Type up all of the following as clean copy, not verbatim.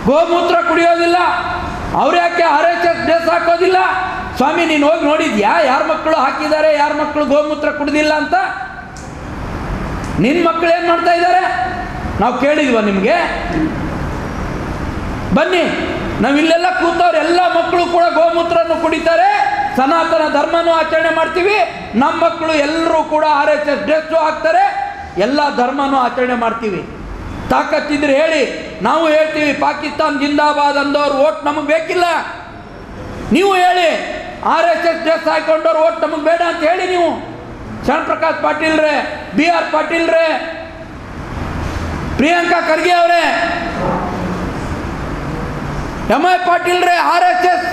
ಗೋಮೂತ್ರ ಕುಡಿಯೋದಿಲ್ಲ, ಅವ್ರು ಯಾಕೆ RSS ಡ್ರೆಸ್ ಹಾಕೋದಿಲ್ಲ? ಸ್ವಾಮಿ ನೀನು ಹೋಗಿ ನೋಡಿದ್ಯಾ ಯಾರ ಮಕ್ಕಳು ಹಾಕಿದ್ದಾರೆ, ಯಾರ ಮಕ್ಕಳು ಗೋಮೂತ್ರ ಕುಡಿದಿಲ್ಲ ಅಂತ? ನಿನ್ನ ಮಕ್ಕಳು ಏನು ಮಾಡ್ತಾ ಇದ್ದಾರೆ? ನಾವು ಕೇಳಿದ್ವ ನಿಮಗೆ? ಬನ್ನಿ, ನಾವಿಲ್ಲೆಲ್ಲ ಕೂತವ್ರು ಎಲ್ಲ ಮಕ್ಕಳು ಕೂಡ ಗೋಮೂತ್ರವನ್ನು ಕುಡಿತಾರೆ, ಸನಾತನ ಧರ್ಮನೂ ಆಚರಣೆ ಮಾಡ್ತೀವಿ, ನಮ್ಮ ಮಕ್ಕಳು ಎಲ್ಲರೂ ಕೂಡ RSS ಡ್ರೆಸ್ಸು ಹಾಕ್ತಾರೆ, ಎಲ್ಲ ಧರ್ಮನೂ ಆಚರಣೆ ಮಾಡ್ತೀವಿ. ತಾಕತ್ತಿದ್ರೆ ಹೇಳಿ, ನಾವು ಹೇಳ್ತೀವಿ ಪಾಕಿಸ್ತಾನ್ ಜಿಂದಾಬಾದ್ ಅಂದವ್ರು ಓಟ್ ನಮಗೆ ಬೇಕಿಲ್ಲ. ನೀವು ಹೇಳಿ RSS ಡ್ರೆಸ್ ಹಾಕೊಂಡವ್ರು ಓಟ್ ನಮಗೆ ಬೇಡ ಅಂತ ಹೇಳಿ. ನೀವು ಶರಣ್ ಪ್ರಕಾಶ್ ಪಾಟೀಲ್ರೇ, BR ಪಾಟೀಲ್ರೇ, ಪ್ರಿಯಾಂಕಾ ಖರ್ಗೆ ಅವರೇ, MI ಪಾಟೀಲ್ರೇ, RSS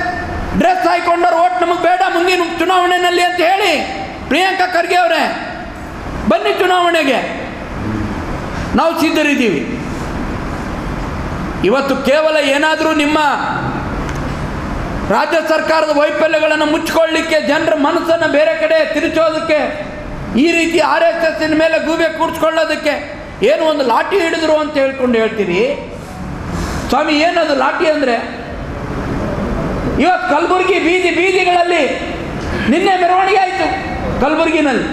ಡ್ರೆಸ್ ಹಾಕೊಂಡವ್ರು ಓಟ್ ನಮಗೆ ಬೇಡ ಮುಂದಿನ ಚುನಾವಣೆಯಲ್ಲಿ ಅಂತ ಹೇಳಿ. ಪ್ರಿಯಾಂಕಾ ಖರ್ಗೆ ಅವರೇ, ಬನ್ನಿ ಚುನಾವಣೆಗೆ, ನಾವು ಸಿದ್ಧರಿದ್ದೀವಿ. ಇವತ್ತು ಕೇವಲ ಏನಾದರೂ ನಿಮ್ಮ ರಾಜ್ಯ ಸರ್ಕಾರದ ವೈಫಲ್ಯಗಳನ್ನು ಮುಚ್ಚಿಕೊಳ್ಳಲಿಕ್ಕೆ, ಜನರ ಮನಸ್ಸನ್ನು ಬೇರೆ ಕಡೆ ತಿರುಚೋದಕ್ಕೆ, ಈ ರೀತಿ RSS ಮೇಲೆ ಗೂಬೆ ಕೂರಿಸ್ಕೊಳ್ಳೋದಕ್ಕೆ ಏನು ಒಂದು ಲಾಠಿ ಹಿಡಿದ್ರು ಅಂತ ಹೇಳ್ಕೊಂಡು ಹೇಳ್ತೀರಿ. ಸ್ವಾಮಿ ಏನದು ಲಾಠಿ ಅಂದರೆ? ಇವತ್ತು ಕಲಬುರಗಿ ಬೀದಿಗಳಲ್ಲಿ ನಿನ್ನೆ ಮೆರವಣಿಗೆ ಆಯಿತು. ಕಲಬುರಗಿನಲ್ಲಿ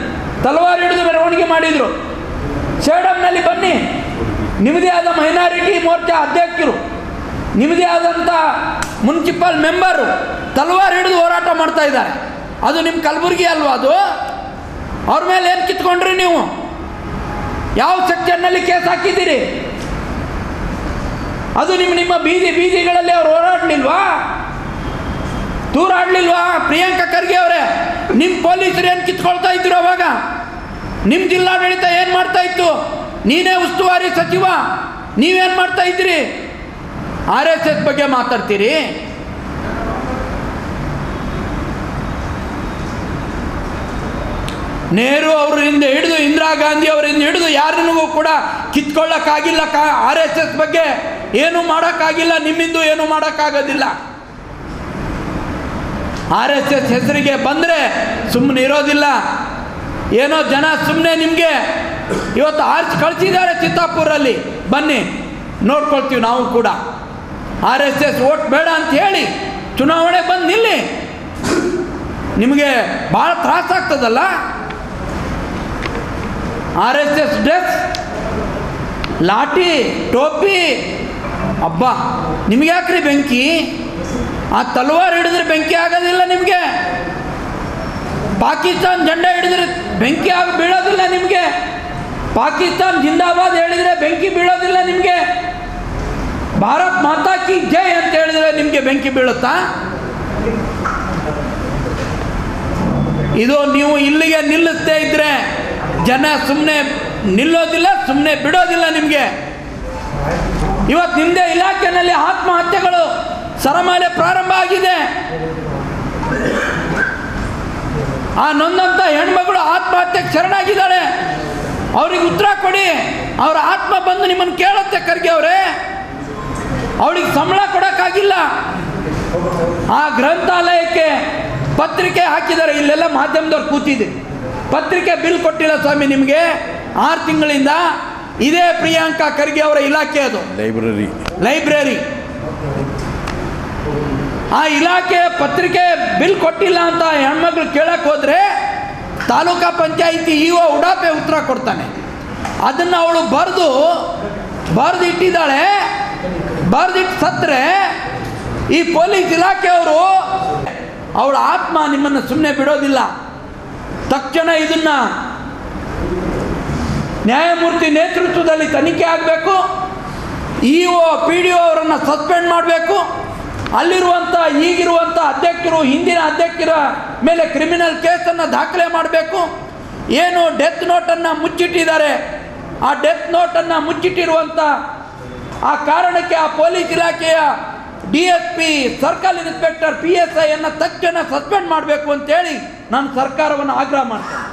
ತಲವಾರು ಹಿಡಿದು ಮೆರವಣಿಗೆ ಮಾಡಿದರು. ಸೇಡಂನಲ್ಲಿ ಬನ್ನಿ, ನಿಮ್ಮದೇ ಆದ ಮೈನಾರಿಟಿ ಮೋರ್ಚಾ ಅಧ್ಯಕ್ಷರು, ನಿಮ್ಮದೇ ಆದಂಥ ಮುನ್ಸಿಪಲ್ ಮೆಂಬರು ತಲವಾರು ಹಿಡಿದು ಹೋರಾಟ ಮಾಡ್ತಾ ಇದ್ದಾರೆ. ಅದು ನಿಮ್ಮ ಕಲಬುರಗಿ ಅಲ್ವಾ? ಅದು ಅವ್ರ ಮೇಲೆ ಏನು ಕಿತ್ಕೊಂಡ್ರಿ ನೀವು? ಯಾವ ಸೆಕ್ಷನ್ನಲ್ಲಿ ಕೇಸ್ ಹಾಕಿದ್ದೀರಿ? ಅದು ನಿಮ್ಮ ಬೀದಿಗಳಲ್ಲಿ ಅವ್ರು ಹೋರಾಡಲಿಲ್ವಾ? ತೂರಾಡಲಿಲ್ವಾ? ಪ್ರಿಯಾಂಕಾ ಖರ್ಗೆ ಅವರೇ, ನಿಮ್ಮ ಪೊಲೀಸರು ಏನು ಕಿತ್ಕೊಳ್ತಾ ಇದ್ರು ಅವಾಗ? ನಿಮ್ಮ ಜಿಲ್ಲಾಡಳಿತ ಏನು ಮಾಡ್ತಾ ಇತ್ತು? ನೀನೇ ಉಸ್ತುವಾರಿ ಸಚಿವ, ನೀವೇನು ಮಾಡ್ತಾ ಇದ್ರಿ? RSS ಬಗ್ಗೆ ಮಾತಾಡ್ತೀರಿ. ನೆಹರು ಅವರಿಂದ ಹಿಡಿದು ಇಂದಿರಾ ಗಾಂಧಿ ಅವರಿಂದ ಹಿಡಿದು ಯಾರನಿಗೂ ಕೂಡ ಕಿತ್ಕೊಳ್ಳೋಕ್ಕಾಗಿಲ್ಲ. RSS ಬಗ್ಗೆ ಏನು ಮಾಡೋಕ್ಕಾಗಿಲ್ಲ, ನಿಮ್ಮಿಂದ ಏನು ಮಾಡೋಕ್ಕಾಗೋದಿಲ್ಲ. RSS ಹೆಸರಿಗೆ ಬಂದರೆ ಸುಮ್ಮನೆ ಇರೋದಿಲ್ಲ. ಏನೋ ಜನ ಸುಮ್ಮನೆ ನಿಮಗೆ ಇವತ್ತು ಆರ್ಚ್ ಕಳಿಸಿದ್ದಾರೆ ಚಿತ್ತಾಪುರಲ್ಲಿ, ಬನ್ನಿ ನೋಡ್ಕೊಳ್ತೀವಿ ನಾವು ಕೂಡ. RSS ಓಟ್ ಬೇಡ ಅಂತ ಹೇಳಿ ಚುನಾವಣೆಗೆ ಬಂದು ನಿಲ್ಲಿ. ನಿಮಗೆ ಭಾಳ ತ್ರಾಸಾಗ್ತದಲ್ಲ. RSS ಡ್ರೆಸ್, ಲಾಠಿ, ಟೋಪಿ, ಅಬ್ಬಾ ನಿಮ್ಗೆ ಯಾಕ್ರಿ ಬೆಂಕಿ? ಆ ತಲವಾರು ಹಿಡಿದ್ರೆ ಬೆಂಕಿ ಆಗೋದಿಲ್ಲ ನಿಮಗೆ. ಪಾಕಿಸ್ತಾನ್ ಜೆಂಡಾ ಹಿಡಿದ್ರೆ ಬೆಂಕಿ ಬೀಳೋದಿಲ್ಲ ನಿಮಗೆ. ಪಾಕಿಸ್ತಾನ್ ಜಿಂದಾಬಾದ್ ಹೇಳಿದರೆ ಬೆಂಕಿ ಬೀಳೋದಿಲ್ಲ ನಿಮಗೆ. ಭಾರತ್ ಮಾತಾ ಕಿ ಜೈ ಅಂತ ಹೇಳಿದರೆ ನಿಮಗೆ ಬೆಂಕಿ ಬೀಳುತ್ತಾ? ಇದು ನೀವು ಇಲ್ಲಿಗೆ ನಿಲ್ಲಿಸ್ತೇ ಇದ್ರೆ ಜನ ಸುಮ್ಮನೆ ನಿಲ್ಲೋದಿಲ್ಲ, ಸುಮ್ಮನೆ ಬಿಡೋದಿಲ್ಲ ನಿಮಗೆ. ಇವತ್ತು ನಿಮ್ಮದೇ ಇಲಾಖೆಯಲ್ಲಿ ಆತ್ಮಹತ್ಯೆಗಳು ಸರಮಾಲೆ ಪ್ರಾರಂಭ ಆಗಿದೆ. ಆ ನೊಂದಂಥ ಹೆಣ್ಮಗಳು ಆತ್ಮಹತ್ಯೆಗೆ ಶರಣಾಗಿದ್ದಾಳೆ. ಅವ್ರಿಗೆ ಉತ್ತರ ಕೊಡಿ. ಅವರ ಆತ್ಮ ಬಂದು ನಿಮ್ಮನ್ನು ಕೇಳುತ್ತೆ. ಖರ್ಗೆ ಅವರೇ, ಅವಳಿಗೆ ಸಂಬಳ ಕೊಡೋಕ್ಕಾಗಿಲ್ಲ. ಆ ಗ್ರಂಥಾಲಯಕ್ಕೆ ಪತ್ರಿಕೆ ಹಾಕಿದ್ದಾರೆ. ಇಲ್ಲೆಲ್ಲ ಮಾಧ್ಯಮದವ್ರು ಕೂತಿದೆ. ಪತ್ರಿಕೆ ಬಿಲ್ ಕೊಟ್ಟಿಲ್ಲ ಸ್ವಾಮಿ ನಿಮಗೆ 6 ತಿಂಗಳಿಂದ. ಇದೇ ಪ್ರಿಯಾಂಕಾ ಖರ್ಗೆ ಅವರ ಇಲಾಖೆ, ಅದು ಲೈಬ್ರರಿ. ಆ ಇಲಾಖೆ ಪತ್ರಿಕೆ ಬಿಲ್ ಕೊಟ್ಟಿಲ್ಲ ಅಂತ ಹೆಣ್ಮಕ್ಳು ಕೇಳಕ್ಕೆ ಹೋದರೆ ತಾಲೂಕಾ ಪಂಚಾಯಿತಿ EO ಉಡಾಪೆ ಉತ್ತರ ಕೊಡ್ತಾನೆ. ಅದನ್ನು ಅವಳು ಬರೆದಿಟ್ಟಿದ್ದಾಳೆ. ಬರೆದಿಟ್ಟು ಸತ್ತರೆ ಈ ಪೊಲೀಸ್ ಇಲಾಖೆಯವರು ಅವಳ ಆತ್ಮ ನಿಮ್ಮನ್ನು ಸುಮ್ಮನೆ ಬಿಡೋದಿಲ್ಲ. ತಕ್ಷಣ ಇದನ್ನ ನ್ಯಾಯಮೂರ್ತಿ ನೇತೃತ್ವದಲ್ಲಿ ತನಿಖೆ ಆಗಬೇಕು. EO PDO ಅವರನ್ನು ಸಸ್ಪೆಂಡ್ ಮಾಡಬೇಕು. ಅಲ್ಲಿರುವಂಥ ಈಗಿರುವಂಥ ಅಧ್ಯಕ್ಷರು, ಹಿಂದಿನ ಅಧ್ಯಕ್ಷರ ಮೇಲೆ ಕ್ರಿಮಿನಲ್ ಕೇಸನ್ನು ದಾಖಲೆ ಮಾಡಬೇಕು. ಏನು ಡೆತ್ ನೋಟನ್ನು ಮುಚ್ಚಿಟ್ಟಿದ್ದಾರೆ, ಆ ಡೆತ್ ನೋಟನ್ನು ಮುಚ್ಚಿಟ್ಟಿರುವಂಥ ಆ ಕಾರಣಕ್ಕೆ ಆ ಪೊಲೀಸ್ ಇಲಾಖೆಯ DSP, ಸರ್ಕಲ್ ಇನ್ಸ್ಪೆಕ್ಟರ್, PSI ತಕ್ಷಣ ಸಸ್ಪೆಂಡ್ ಮಾಡಬೇಕು ಅಂತೇಳಿ ನಾನು ಸರ್ಕಾರವನ್ನು ಆಗ್ರಹ ಮಾಡ್ತೇನೆ.